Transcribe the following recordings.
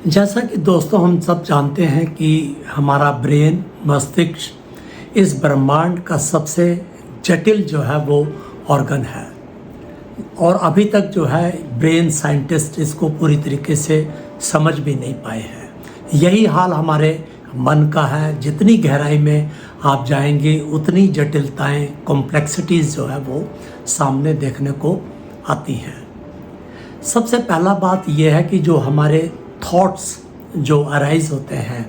जैसा कि दोस्तों हम सब जानते हैं कि हमारा ब्रेन मस्तिष्क इस ब्रह्मांड का सबसे जटिल जो है वो ऑर्गन है और अभी तक जो है ब्रेन साइंटिस्ट इसको पूरी तरीके से समझ भी नहीं पाए हैं। यही हाल हमारे मन का है। जितनी गहराई में आप जाएंगे उतनी जटिलताएं, कॉम्प्लेक्सिटीज़ जो है वो सामने देखने को आती हैं। सबसे पहला बात यह है कि जो हमारे थॉट्स जो अराइज होते हैं,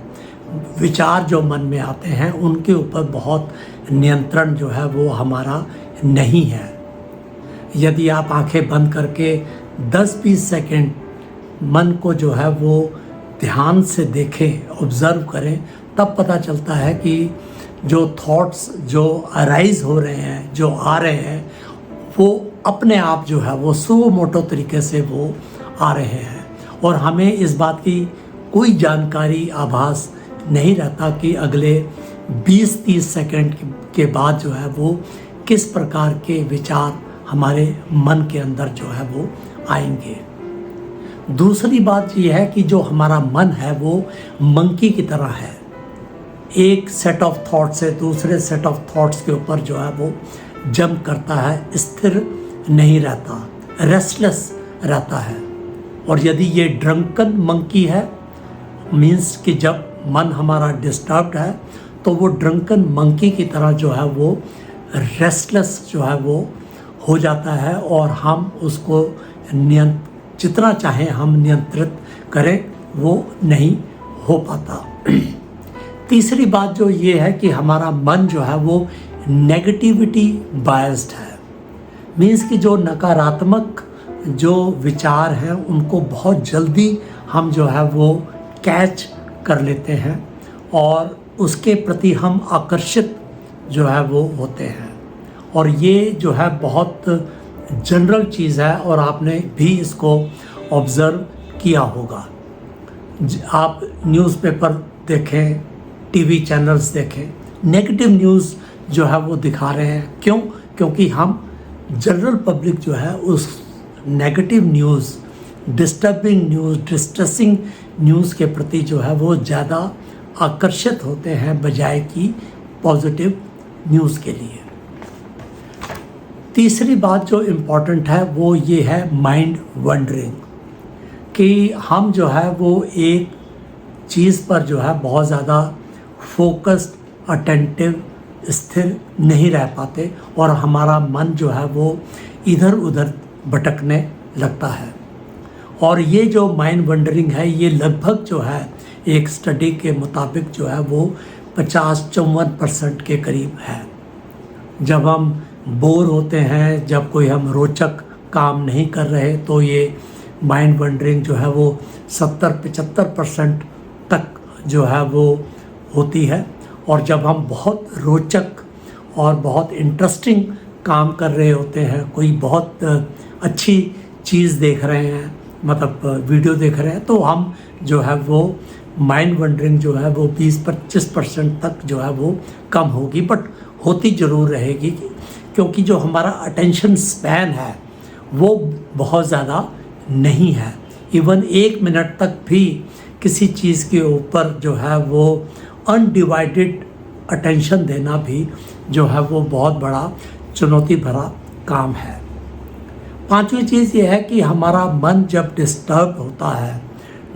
विचार जो मन में आते हैं, उनके ऊपर बहुत नियंत्रण जो है वो हमारा नहीं है। यदि आप आंखें बंद करके 10-20 सेकंड मन को जो है वो ध्यान से देखें, ऑब्ज़र्व करें, तब पता चलता है कि जो थॉट्स जो अराइज हो रहे हैं, जो आ रहे हैं, वो अपने आप जो है वो सुओ मोटो तरीके से वो आ रहे हैं और हमें इस बात की कोई जानकारी, आभास नहीं रहता कि अगले 20-30 सेकंड के बाद जो है वो किस प्रकार के विचार हमारे मन के अंदर जो है वो आएंगे। दूसरी बात यह है कि जो हमारा मन है वो मंकी की तरह है। एक सेट ऑफ थॉट से दूसरे सेट ऑफ थॉट्स के ऊपर जो है वो जंप करता है, स्थिर नहीं रहता, रेस्टलेस रहता है। और यदि ये ड्रंकन मंकी है, मीन्स कि जब मन हमारा डिस्टर्ब्ड है तो वो ड्रंकन मंकी की तरह जो है वो रेस्टलेस जो है वो हो जाता है और हम उसको जितना चाहें हम नियंत्रित करें वो नहीं हो पाता। तीसरी बात जो ये है कि हमारा मन जो है वो नेगेटिविटी बायस्ड है। मीन्स कि जो नकारात्मक जो विचार हैं उनको बहुत जल्दी हम जो है वो कैच कर लेते हैं और उसके प्रति हम आकर्षित जो है वो होते हैं। और ये जो है बहुत जनरल चीज़ है और आपने भी इसको ऑब्ज़र्व किया होगा। आप न्यूज़पेपर देखें, टीवी चैनल्स देखें, नेगेटिव न्यूज़ जो है वो दिखा रहे हैं। क्यों? क्योंकि हम जनरल पब्लिक जो है उस negative news, disturbing news, distressing news के प्रति जो है वो ज़्यादा आकर्षित होते हैं बजाय कि पॉजिटिव न्यूज़ के लिए। तीसरी बात जो इम्पॉर्टेंट है वो ये है माइंड वंडरिंग, कि हम जो है वो एक चीज़ पर जो है बहुत ज़्यादा फोकस्ड, अटेंटिव, स्थिर नहीं रह पाते और हमारा मन जो है वो इधर उधर भटकने लगता है। और ये जो माइंड वंडरिंग है ये लगभग जो है एक स्टडी के मुताबिक जो है वो 50-54% के करीब है। जब हम बोर होते हैं, जब कोई हम रोचक काम नहीं कर रहे, तो ये माइंड वंडरिंग जो है वो 70-75% तक जो है वो होती है। और जब हम बहुत रोचक और बहुत इंटरेस्टिंग काम कर रहे होते हैं, कोई बहुत अच्छी चीज़ देख रहे हैं, मतलब वीडियो देख रहे हैं, तो हम जो है वो माइंड वंडरिंग जो है वो 20-25% तक जो है वो कम होगी, बट होती ज़रूर रहेगी, क्योंकि जो हमारा अटेंशन स्पैन है वो बहुत ज़्यादा नहीं है। इवन 1 मिनट तक भी किसी चीज़ के ऊपर जो है वो अनडिवाइडेड अटेंशन देना भी जो है वो बहुत बड़ा चुनौती भरा काम है। पांचवी चीज़ ये है कि हमारा मन जब डिस्टर्ब होता है,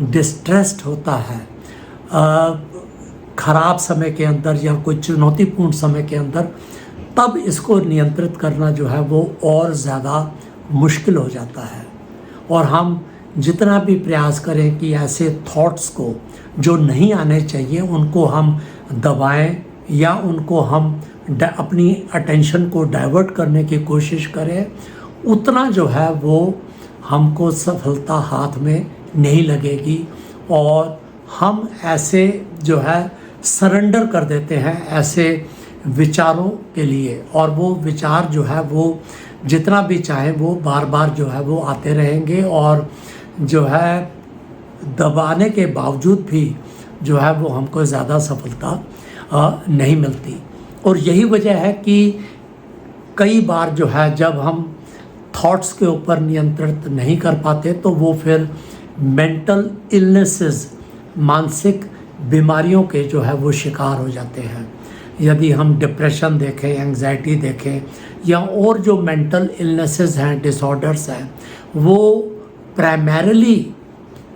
डिस्ट्रेस्ड होता है, ख़राब समय के अंदर या कोई चुनौतीपूर्ण समय के अंदर, तब इसको नियंत्रित करना जो है वो और ज़्यादा मुश्किल हो जाता है। और हम जितना भी प्रयास करें कि ऐसे थॉट्स को जो नहीं आने चाहिए उनको हम दबाएं या उनको हम अपनी अटेंशन को डाइवर्ट करने की कोशिश करें, उतना जो है वो हमको सफलता हाथ में नहीं लगेगी और हम ऐसे जो है सरेंडर कर देते हैं ऐसे विचारों के लिए। और वो विचार जो है वो जितना भी चाहे वो बार बार जो है वो आते रहेंगे और जो है दबाने के बावजूद भी जो है वो हमको ज़्यादा सफलता नहीं मिलती। और यही वजह है कि कई बार जो है जब हम थॉट्स के ऊपर नियंत्रित नहीं कर पाते तो वो फिर मेंटल इलनेसेस, मानसिक बीमारियों के जो है वो शिकार हो जाते हैं। यदि हम डिप्रेशन देखें, एंग्जाइटी देखें या और जो मेंटल इलनेसेस हैं, डिसऑर्डर्स हैं, वो प्राइमरीली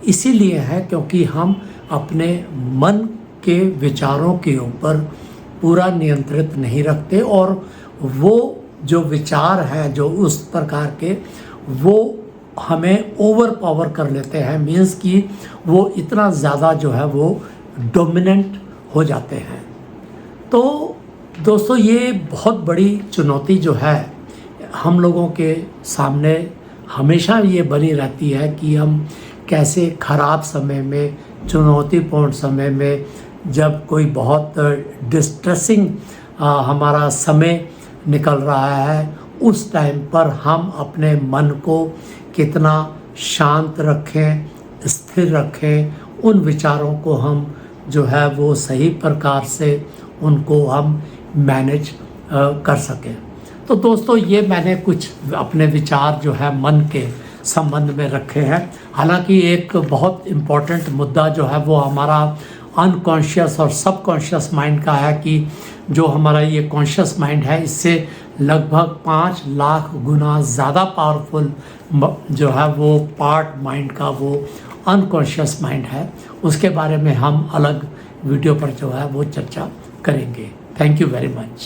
इसीलिए है क्योंकि हम अपने मन के विचारों के ऊपर पूरा नियंत्रित नहीं रखते, और वो जो विचार हैं जो उस प्रकार के वो हमें ओवर पावर कर लेते हैं। मीन्स कि वो इतना ज़्यादा जो है वो डोमिनेंट हो जाते हैं। तो दोस्तों, ये बहुत बड़ी चुनौती जो है हम लोगों के सामने हमेशा ये बनी रहती है कि हम कैसे ख़राब समय में, चुनौतीपूर्ण समय में, जब कोई बहुत डिस्ट्रेसिंग हमारा समय निकल रहा है, उस टाइम पर हम अपने मन को कितना शांत रखें, स्थिर रखें, उन विचारों को हम जो है वो सही प्रकार से उनको हम मैनेज कर सकें। तो दोस्तों, ये मैंने कुछ अपने विचार जो है मन के संबंध में रखे हैं। हालांकि एक बहुत इम्पॉर्टेंट मुद्दा जो है वो हमारा अनकॉन्शियस और सबकॉन्शियस माइंड का है कि जो हमारा ये कॉन्शियस माइंड है, इससे लगभग 5 लाख गुना ज़्यादा पावरफुल जो है वो पार्ट माइंड का वो अनकॉन्शियस माइंड है। उसके बारे में हम अलग वीडियो पर जो है वो चर्चा करेंगे। Thank you very much.